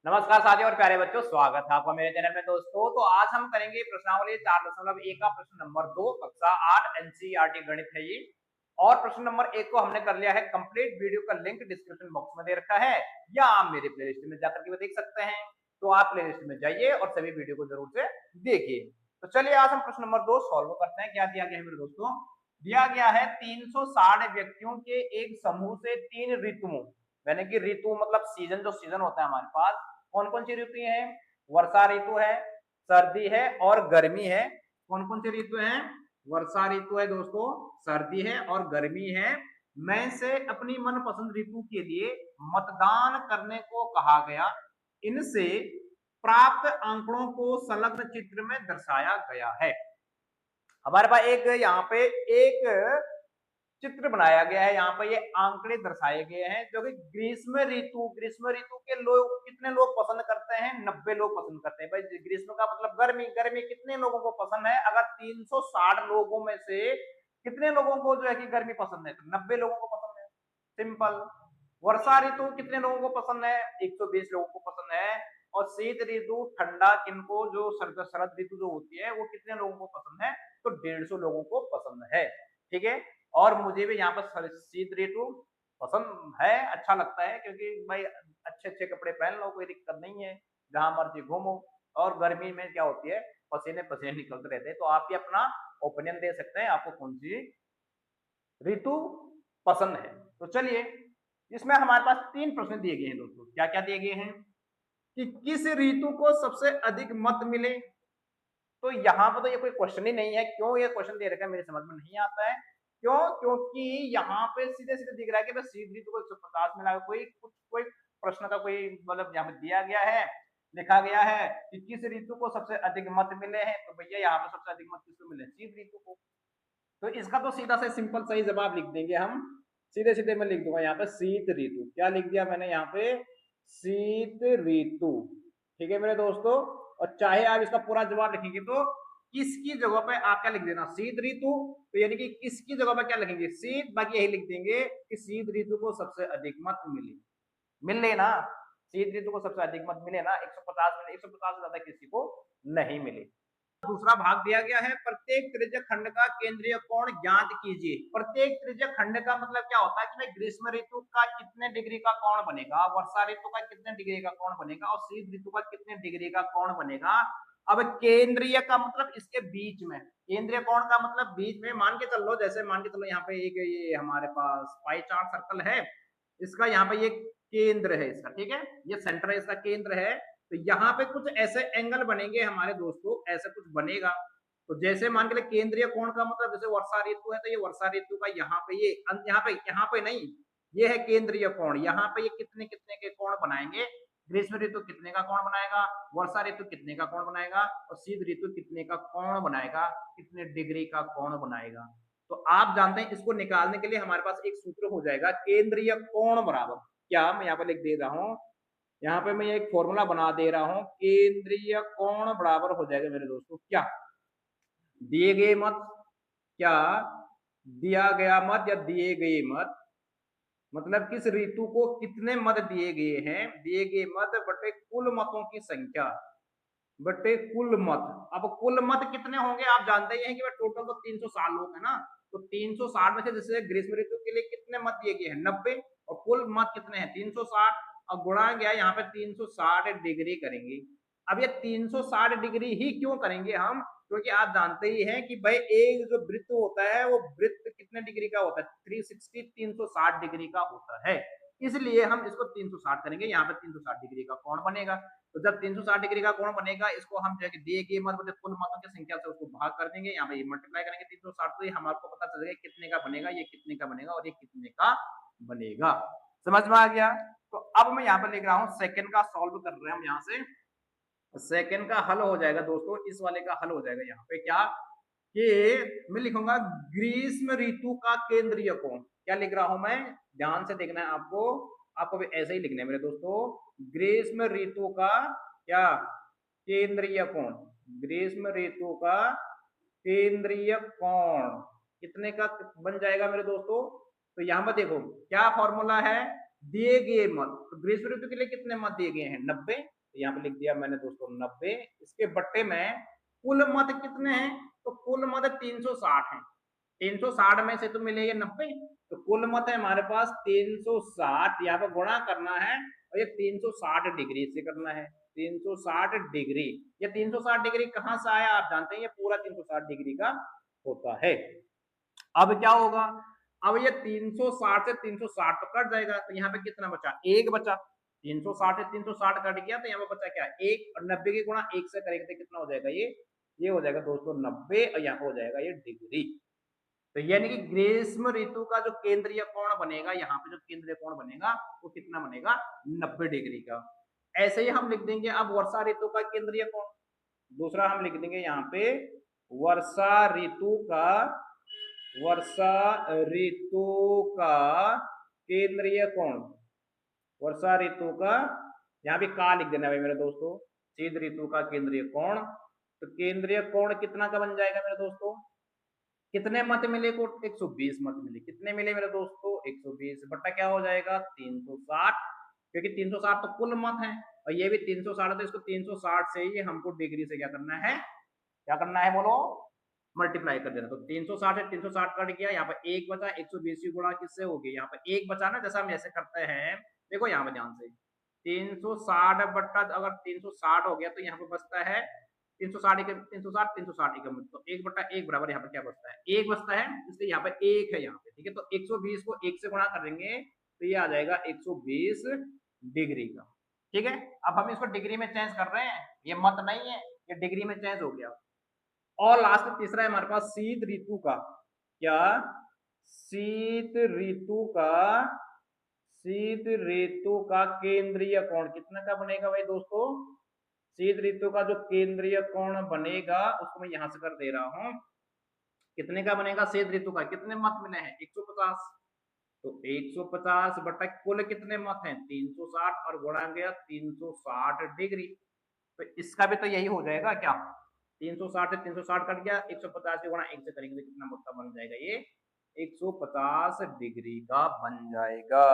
नमस्कार साथियों और प्यारे बच्चों, स्वागत है आपका मेरे चैनल में दोस्तों। तो आज हम करेंगे प्रश्नावली 4.1 का प्रश्न नंबर 2, कक्षा 8 एनसीईआरटी गणित है ये। और प्रश्न नंबर 1 को हमने कर लिया है कंप्लीट। वीडियो का लिंक डिस्क्रिप्शन बॉक्स में दे रखा है या आप मेरे प्लेलिस्ट में जाकर के देख सकते हैं। तो आप प्लेलिस्ट में जाइए और सभी वीडियो को जरूर से देखिए। तो चलिए आज हम प्रश्न नंबर 2 सॉल्व करते हैं। क्या दिया गया है मेरे दोस्तों? दिया गया है 360 व्यक्तियों के एक समूह से 3 ऋतुओं, यानी कि ऋतु मतलब सीजन, जो सीजन होता है हमारे पास, कौन कौन सी ऋतु है? वर्षा ऋतु है, सर्दी है और गर्मी है। कौन कौन सी ऋतु है? वर्षा ऋतु है दोस्तों, सर्दी है और गर्मी है। मैं से अपनी मनपसंद ऋतु के लिए मतदान करने को कहा गया। इनसे प्राप्त आंकड़ों को संलग्न चित्र में दर्शाया गया है। हमारे पास एक यहाँ पे एक चित्र बनाया गया है। यहाँ पर ये आंकड़े दर्शाए गए हैं जो कि ग्रीष्म ऋतु के लोग, कितने लोग पसंद करते हैं? 90 लोग पसंद करते हैं। भाई ग्रीष्म का मतलब गर्मी, गर्मी कितने लोगों को पसंद है? अगर 360 लोगों में से कितने लोगों को जो है कि गर्मी पसंद है? तो 90 लोगों को पसंद है, सिंपल। वर्षा ऋतु कितने लोगों को पसंद है? 120 लोगों को पसंद है। और शीत ऋतु, ठंडा किनको, जो शरद ऋतु जो होती है वो कितने लोगों को पसंद है? तो 150 लोगों को पसंद है। ठीक है। और मुझे भी यहाँ पर शीत ऋतु पसंद है, अच्छा लगता है, क्योंकि भाई अच्छे अच्छे कपड़े पहन लो, कोई दिक्कत नहीं है, जहां मर्जी घूमो। और गर्मी में क्या होती है, पसीने पसीने निकलते रहते हैं। तो आप भी अपना ओपिनियन दे सकते हैं, आपको कौन सी ऋतु पसंद है। तो चलिए, इसमें हमारे पास 3 प्रश्न दिए गए हैं दोस्तों। क्या क्या दिए गए हैं? कि किस ऋतु को सबसे अधिक मत मिले? तो यहाँ पर तो ये कोई क्वेश्चन ही नहीं है। क्यों ये क्वेश्चन दे रखा है मेरे समझ में नहीं आता है। क्यों? क्योंकि यहाँ पे सीधे सीधे दिख रहा है कि बस शीत ऋतु को 150 मिला, कोई प्रश्न का कोई मतलब यहाँ पे दिया गया है, लिखा गया है कि किस ऋतु को सबसे अधिक मत मिले हैं। तो भैया यहाँ पे सबसे अधिक मत किसको मिले? शीत ऋतु को। तो इसका तो सीधा से सिंपल सही जवाब लिख देंगे हम। सीधे सीधे मैं लिख दूंगा यहाँ पे शीत ऋतु। क्या लिख दिया मैंने यहाँ पे? शीत ऋतु। ठीक है मेरे दोस्तों। और चाहे आप इसका पूरा जवाब लिखेंगे तो किसकी जगह पे आप क्या लिख देना? शीत ऋतु। तो यानी कि किसकी जगह पे क्या लिखेंगे? शीत, बाकी यही लिख देंगे कि शीत ऋतु को सबसे अधिक मत मिले। मिल लेना, शीत ऋतु को सबसे अधिक मत मिले ना, 150 मिले, 150 से ज्यादा किसी को नहीं मिले। दूसरा भाग दिया गया है, प्रत्येक त्रिज्यक खंड का केंद्रीय कोण ज्ञात कीजिए। प्रत्येक त्रिज्यक खंड का मतलब क्या होता है कि भाई ग्रीष्म ऋतु का कितने डिग्री का कोण बनेगा, वर्षा ऋतु का कितने डिग्री का कोण बनेगा और शीत ऋतु का कितने डिग्री का कोण बनेगा। अब केंद्रीय का मतलब इसके बीच में, केंद्रीय कोण का मतलब बीच में। मान के चल लो, जैसे मान के चलो यहाँ पे एक ये हमारे पास पाई चार्ट सर्कल है, इसका यहाँ पे ये केंद्र है इसका, ठीक है, ये सेंटर है, इसका केंद्र है। तो यहाँ पे कुछ ऐसे एंगल बनेंगे हमारे दोस्तों, ऐसे कुछ बनेगा। तो जैसे मान के केंद्रीय कोण का मतलब, जैसे वर्षा ऋतु है तो ये वर्षा ऋतु का यहाँ पे ये यहाँ पे नहीं, ये है केंद्रीय कोण। यहाँ पे ये कितने कितने के कोण बनाएंगे? ग्रीष्म ऋतु कितने का कोण बनाएगा, वर्षा ऋतु कितने का कोण बनाएगा और शीत ऋतु कितने का कोण बनाएगा, कितने डिग्री का कोण बनाएगा। तो आप जानते हैं इसको निकालने के लिए हमारे पास एक सूत्र हो जाएगा, केंद्रीय कोण बराबर, क्या मैं यहाँ पर लिख दे रहा हूं, यहाँ पे मैं एक फॉर्मूला बना दे रहा हूं, केंद्रीय कोण बराबर हो जाएगा मेरे दोस्तों क्या? दिए गए मत, क्या दिया गया मत या दिए गए मत, मतलब किस ऋतु को कितने मत दिए गए हैं, दिए गए मत बटे कुल मतों की संख्या बटे कुल मत। अब कुल मत कितने होंगे आप जानते ही हैं कि टोटल तो 360 लोग है ना। तो 360 में से जैसे ग्रीष्म ऋतु के लिए कितने मत दिए गए हैं? 90। और कुल मत कितने हैं? 360। और गुणा गया यहाँ पे 360 डिग्री करेंगे। अब ये 360 डिग्री ही क्यों करेंगे हम? क्योंकि आप जानते ही हैं कि भाई एक जो वृत्त होता है वो वृत्त कितने डिग्री का होता है? 360, 360 डिग्री का होता है। इसलिए हम इसको 360 करेंगे, यहाँ पे 360 डिग्री का कोण बनेगा। तो जब 360 डिग्री का कोण बनेगा, इसको हम जो है दिए गए मत बटे कुल मतों की संख्या से उसको भाग कर देंगे, यहाँ पे मल्टीप्लाई करेंगे 360, तो ये हमारे पता चलेगा कितने का बनेगा, ये कितने का बनेगा और ये कितने का बनेगा। समझ में आ गया? तो अब मैं यहाँ पे लिख रहा हूँ सेकंड का सॉल्व कर रहे हैं हम। यहाँ से सेकंड का हल हो जाएगा दोस्तों, इस वाले का हल हो जाएगा यहाँ पे क्या, कि मैं लिखूंगा ग्रीष्म ऋतु का केंद्रीय कोण। क्या लिख रहा हूं मैं? ध्यान से देखना है आपको, आपको भी ऐसे ही लिखना है मेरे दोस्तों। ग्रीष्म ऋतु का क्या केंद्रीय कोण, ग्रीष्म ऋतु का केंद्रीय कोण कितने का बन जाएगा मेरे दोस्तों? तो यहां पर देखो क्या फॉर्मूला है, दिए गए मत, तो ग्रीष्म ऋतु के लिए कितने मत दिए गए हैं 90, तो यहाँ पे लिख दिया मैंने दोस्तों 90, इसके बट्टे में कुल मत कितने हैं, तो कुल मत 360 है, 360 में से तो मिले ये 90, तो कुल मत है हमारे पास 360, यहाँ पे गुणा करना है और ये 360 डिग्री से करना है, 360 डिग्री, ये 360 डिग्री कहाँ से आया आप जानते हैं, ये पूरा 360 डिग्री का होता है। अब क्या होगा, अब ये 360 से 360 तो कट जाएगा, तो यहाँ पे कितना बचा, एक बचा, 360 से 360 कट गया, तो यहाँ पे बचा क्या, एक, और 90 की गुणा एक से करेंगे तो कितना हो जाएगा, ये हो जाएगा दोस्तों 90, और यहाँ पे हो जाएगा ये डिग्री। तो यानी कि ग्रीष्म ऋतु का जो केंद्रीय कोण बनेगा, यहाँ पे जो केंद्रीय कोण बनेगा वो कितना बनेगा, 90 डिग्री का। ऐसे ही हम लिख देंगे अब वर्षा ऋतु का केंद्रीय कोण, दूसरा हम लिख देंगे यहाँ पे वर्षा ऋतु का, वर्षा ऋतु का केंद्रीय कोण, वर्षा ऋतु का, यहाँ भी का लिख देना भाई मेरे दोस्तों, शीत ऋतु का केंद्रीय कोण, तो केंद्रीय कोण कितना का बन जाएगा मेरे दोस्तों, कितने मत मिले को, 120 मत मिले, कितने मिले मेरे दोस्तों 120 बट्टा क्या हो जाएगा 360, क्योंकि 360 तो कुल मत है और ये भी 360, तो इसको 360 से ही हमको डिग्री से क्या करना है, क्या करना है बोलो, मल्टीप्लाई कर देना, तो 360 से 360 कट गया, यहाँ पर एक बचा, 120 की गुणा किससे होगी, यहाँ पर एक बचा ना, जैसा हम ऐसे करते हैं, देखो यहाँ पे ध्यान से 360 बट्टा अगर 360 हो गया तो यहाँ पे बचता है 360, 360, 360 एकम, तो एक बट्टा एक बराबर यहाँ पे क्या बचता है, एक बचता है, इसलिए यहाँ पे एक है यहाँ पे, ठीक है, तो 120 को एक से गुणा करेंगे तो ये आ जाएगा 120 डिग्री का, ठीक है। अब हम इसको डिग्री में चेंज कर रहे हैं, ये मत नहीं है, ये डिग्री में चेंज हो गया। और लास्ट तीसरा है हमारे पास शीत ऋतु का, क्या, शीत ऋतु का, शीत ऋतु का केंद्रीय कोण कितना का बनेगा भाई दोस्तों, शीत ऋतु का जो केंद्रीय कोण बनेगा उसको मैं यहां से कर दे रहा हूं, कितने का बनेगा शीत ऋतु का, कितने मत मिले हैं 150, तो 150 बटा कुल कितने मत हैं 360 और गुणा गया 360 डिग्री, तो इसका भी तो यही हो जाएगा क्या, 360 से 360 कट गया, 150 की गुणा एक से करेंगे तो कितना मत बन जाएगा, ये 150 डिग्री का बन जाएगा।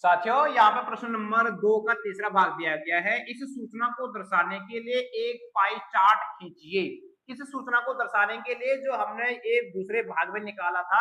साथियों यहाँ पे प्रश्न नंबर 2 का तीसरा भाग दिया गया है, इस सूचना को दर्शाने के लिए एक पाई चार्ट खींचिए, इस सूचना को दर्शाने के लिए जो हमने एक दूसरे भाग में निकाला था,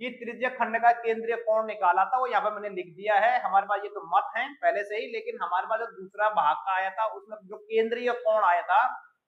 ये त्रिज्य खंड का केंद्रीय कोण निकाला था, वो यहाँ पे मैंने लिख दिया है, हमारे पास ये तो मत है पहले से ही, लेकिन हमारे पास जो दूसरा भाग का आया था उसमें जो केंद्रीय कोण आया था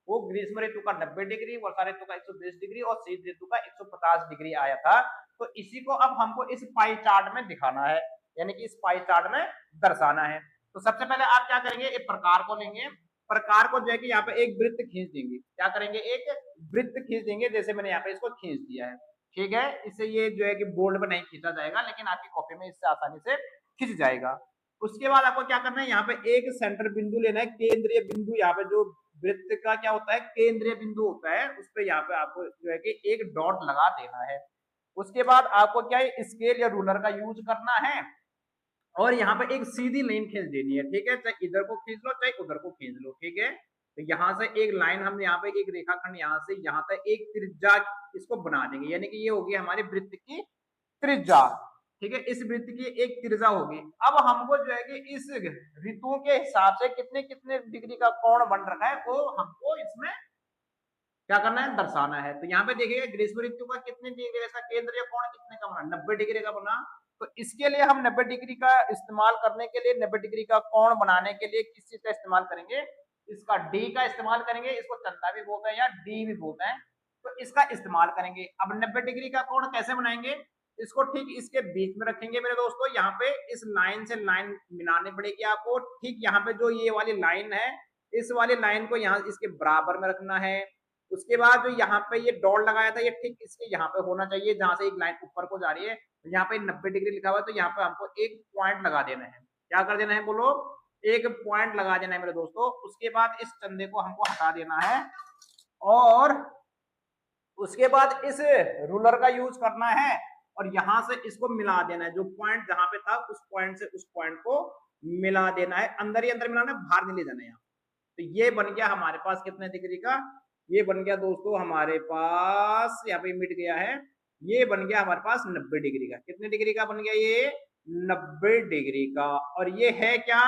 वो ग्रीष्म ऋतु का 90 डिग्री, वर्षा ऋतु का 120 डिग्री और शीत ऋतु का 150 डिग्री आया था, तो इसी को अब हमको इस पाई चार्ट में दिखाना है, यानी कि इस पाई चार्ट में दर्शाना है। तो सबसे पहले आप क्या करेंगे, एक प्रकार को लेंगे, प्रकार को जो है कि यहाँ पे एक वृत्त खींच देंगे, क्या करेंगे एक वृत्त खींच देंगे, जैसे मैंने यहाँ पे इसको खींच दिया है, ठीक है, इससे ये जो है कि बोर्ड पर नहीं खींचा जाएगा लेकिन आपकी कॉपी में इससे आसानी से खींच जाएगा। उसके बाद आपको क्या करना है, यहाँ पे एक सेंटर बिंदु लेना है, केंद्रीय बिंदु, यहाँ पे जो वृत्त का क्या होता है केंद्रीय बिंदु होता है, उस पर यहाँ पे आपको जो है कि एक डॉट लगा देना है। उसके बाद आपको क्या है स्केल या रूलर का यूज करना है और यहाँ पे एक सीधी लाइन खींच देनी है, ठीक है, चाहे इधर को खींच लो चाहे उधर को खींच लो, ठीक है, तो यहाँ से एक लाइन हम यहाँ पे एक रेखाखंड यहाँ से यहाँ तक एक त्रिज्या इसको बना देंगे, यानी कि ये होगी हमारी वृत्त की त्रिज्या, ठीक है, इस वृत्त की एक त्रिज्या होगी। अब हमको जो है कि इस ऋतुओं के हिसाब से कितने कितने डिग्री का कोण बन रखा है वो हमको इसमें क्या करना है दर्शाना है। तो यहाँ पे देखिएगा ग्रीष्म ऋतु का कितने डिग्री का केंद्रीय कोण कितने का बना, 90 डिग्री का बना, तो इसके लिए हम 90 डिग्री का इस्तेमाल करने के लिए 90 डिग्री का कोण बनाने के लिए किस चीज का इस्तेमाल करेंगे, इसका डी का इस्तेमाल करेंगे, इसको चंदा भी बोलते हैं या डी भी बोलते हैं, तो इसका इस्तेमाल करेंगे। अब 90 डिग्री का कोण कैसे बनाएंगे, इसको ठीक इसके बीच में रखेंगे मेरे दोस्तों, यहाँ पे इस लाइन से लाइन मिलानी पड़ेगी आपको, ठीक यहाँ पे जो ये वाली लाइन है इस वाली लाइन को यहाँ इसके बराबर में रखना है। उसके बाद जो यहाँ पे ये डॉट लगाया था ये ठीक इसके यहाँ पे होना चाहिए, जहां से एक लाइन ऊपर को जा रही है, यहाँ पे 90 डिग्री लिखा हुआ है, तो यहाँ पे हमको एक पॉइंट लगा देना है, क्या कर देना है बोलो, एक पॉइंट लगा देना है मेरे दोस्तों। उसके बाद इस चंदे को हमको हटा देना है और उसके बाद इस रूलर का यूज करना है और यहाँ से इसको मिला देना है, जो पॉइंट जहां पे था उस पॉइंट से उस पॉइंट को मिला देना है, अंदर ही अंदर मिलाना है, बाहर नहीं ले जाना है यहाँ। तो ये बन गया हमारे पास कितने डिग्री का, ये बन गया दोस्तों हमारे पास यहाँ पे मिट गया है, ये बन गया हमारे पास 90 डिग्री का, कितने डिग्री का बन गया, ये 90 डिग्री का। और ये है क्या,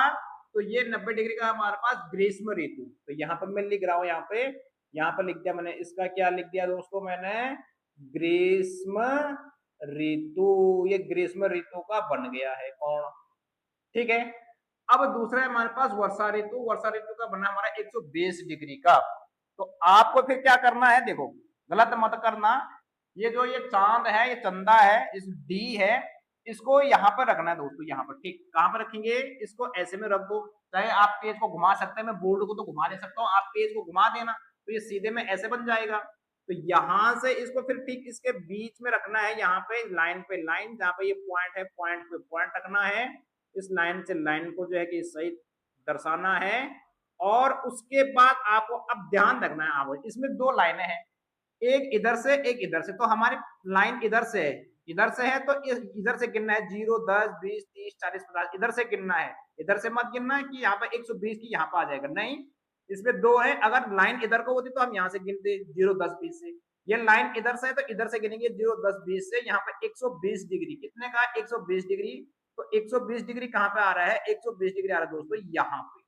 तो ये 90 डिग्री का हमारे पास ग्रीष्म ऋतु। तो यहाँ पर मैं लिख रहा हूँ, यहाँ पर लिख दिया मैंने, इसका क्या लिख दिया दोस्तों मैंने, ग्रीष्म ऋतु। ये ग्रीष्म ऋतु का बन गया है कौन, ठीक है। अब दूसरा है हमारे पास वर्षा ऋतु। वर्षा ऋतु का बना हमारा 120 डिग्री का। तो आपको फिर क्या करना है, देखो गलत मत करना, ये जो ये चांद है, ये चंदा है, इस डी है, इसको यहाँ पर रखना है दोस्तों, यहाँ पर, ठीक। कहाँ पर रखेंगे, इसको ऐसे में रख दो। चाहे आप पेज को घुमा सकते हैं, मैं बोर्ड को तो घुमा नहीं सकता हूँ, आप पेज को घुमा देना तो ये सीधे में ऐसे बन जाएगा। तो यहाँ से इसको फिर ठीक इसके बीच में रखना है, यहाँ पे लाइन, जहाँ पे ये पॉइंट है, पॉइंट पे पॉइंट रखना है। इस लाइन से लाइन को जो है कि सही दर्शाना है। और उसके बाद आपको अब ध्यान रखना है, आप इसमें दो लाइनें हैं, एक इधर से एक इधर से। तो हमारी लाइन इधर से है, इधर से है तो इधर से गिनना है, 0 10 20 30 40 50, इधर से गिनना है। इधर से मत गिनना है कि यहाँ पर 120 की यहाँ पर आ जाएगा, नहीं। इसमें दो है, अगर लाइन इधर को होती तो हम यहाँ से गिनते 0 10 20 से। ये लाइन इधर से है तो इधर से गिनेंगे 0 10 20 से। यहाँ पर 120 डिग्री, कितने का, 120 डिग्री। तो 120 डिग्री कहाँ पे आ रहा है, 120 डिग्री आ रहा है दोस्तों यहाँ पे,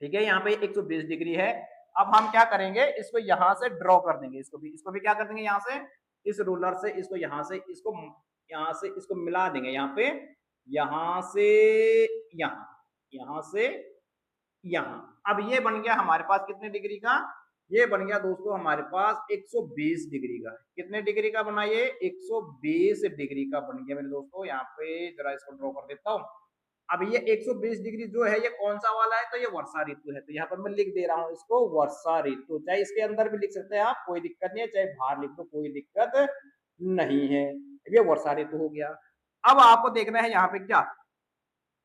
ठीक है। यहाँ पे 120 डिग्री है। अब हम क्या करेंगे, इसको यहाँ से ड्रॉ कर देंगे, इसको भी क्या कर देंगे, यहाँ से इस रूलर से इसको यहाँ से इसको मिला देंगे, यहाँ पे, यहाँ से यहाँ, यहाँ से यहाँ। अब ये बन गया हमारे पास कितने डिग्री का, ये बन गया दोस्तों हमारे पास 120 डिग्री का। कितने डिग्री का बना ये, 120 डिग्री का बन गया मेरे दोस्तों। यहाँ पे जरा इसको ड्रॉ कर देता हूँ। अब ये 120 डिग्री जो है ये कौन सा वाला है, तो ये वर्षा ऋतु है। तो यहाँ पर मैं लिख दे रहा हूँ इसको वर्षा ऋतु, चाहे इसके अंदर भी लिख सकते हैं आप, कोई दिक्कत नहीं है, चाहे बाहर लिख दो कोई दिक्कत नहीं है। ये वर्षा ऋतु हो गया। अब आपको देखना है यहाँ पे क्या,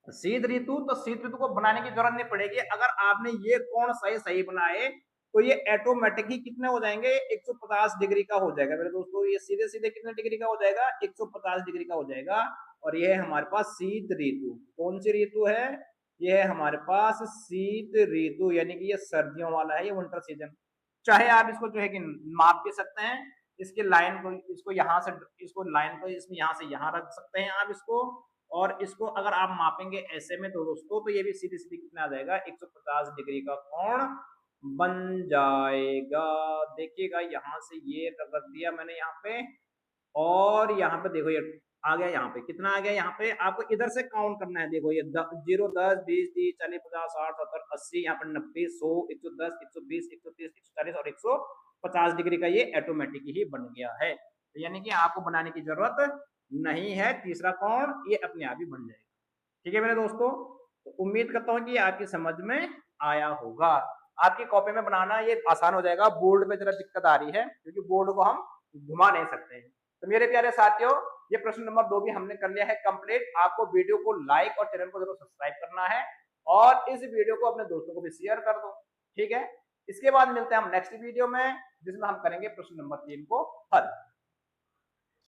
शीत ऋतु। तो शीत ऋतु को बनाने की जरूरत नहीं पड़ेगी, अगर आपने ये कोण सही सही बनाए तो ये ऑटोमेटिक ही कितने हो जाएंगे, 150 डिग्री का हो जाएगा मेरे दोस्तों। ये सीधे सीधे कितने डिग्री का हो जाएगा, 150 डिग्री का हो जाएगा। और ये है हमारे पास शीत ऋतु। कौन सी ऋतु है, ये है हमारे पास शीत ऋतु, यानी कि ये सर्दियों वाला है, ये विंटर सीजन। चाहे आप इसको जो है कि माप भी सकते हैं, इसके लाइन को, इसको यहाँ से, इसको लाइन को इसमें यहाँ से यहाँ रख सकते हैं आप इसको। और इसको अगर आप मापेंगे ऐसे में तो दोस्तों, तो ये भी सीधी सीधी कितना आ जाएगा, 150 डिग्री का कोण बन जाएगा। देखिएगा यहाँ से ये रख दिया मैंने यहाँ पे, और यहाँ पे देखो ये आ गया, यहाँ पे कितना आ गया, यहाँ पे आपको इधर से काउंट करना है। देखो ये 0 10 20 30 40 50 60 70 80, यहाँ पर 90 100 110 120 130 140 और 150 डिग्री का ये ऑटोमेटिक ही बन गया है। तो यानी कि आपको बनाने की जरूरत नहीं है, तीसरा कोण ये अपने आप ही बन जाएगा। ठीक है मेरे दोस्तों, तो उम्मीद करता हूँ कि आपकी समझ में आया होगा। आपकी कॉपी में बनाना ये आसान हो जाएगा, बोर्ड पे जरा दिक्कत आ रही है क्योंकि बोर्ड को हम घुमा नहीं सकते हैं। तो मेरे प्यारे साथियों, ये प्रश्न नंबर 2 भी हमने कर लिया है कंप्लीट। आपको वीडियो को लाइक और चैनल को जरूर सब्सक्राइब करना है, और इस वीडियो को अपने दोस्तों को भी शेयर कर दो, ठीक है। इसके बाद मिलते हैं हम नेक्स्ट वीडियो में, जिसमें हम करेंगे प्रश्न नंबर 3 को हल।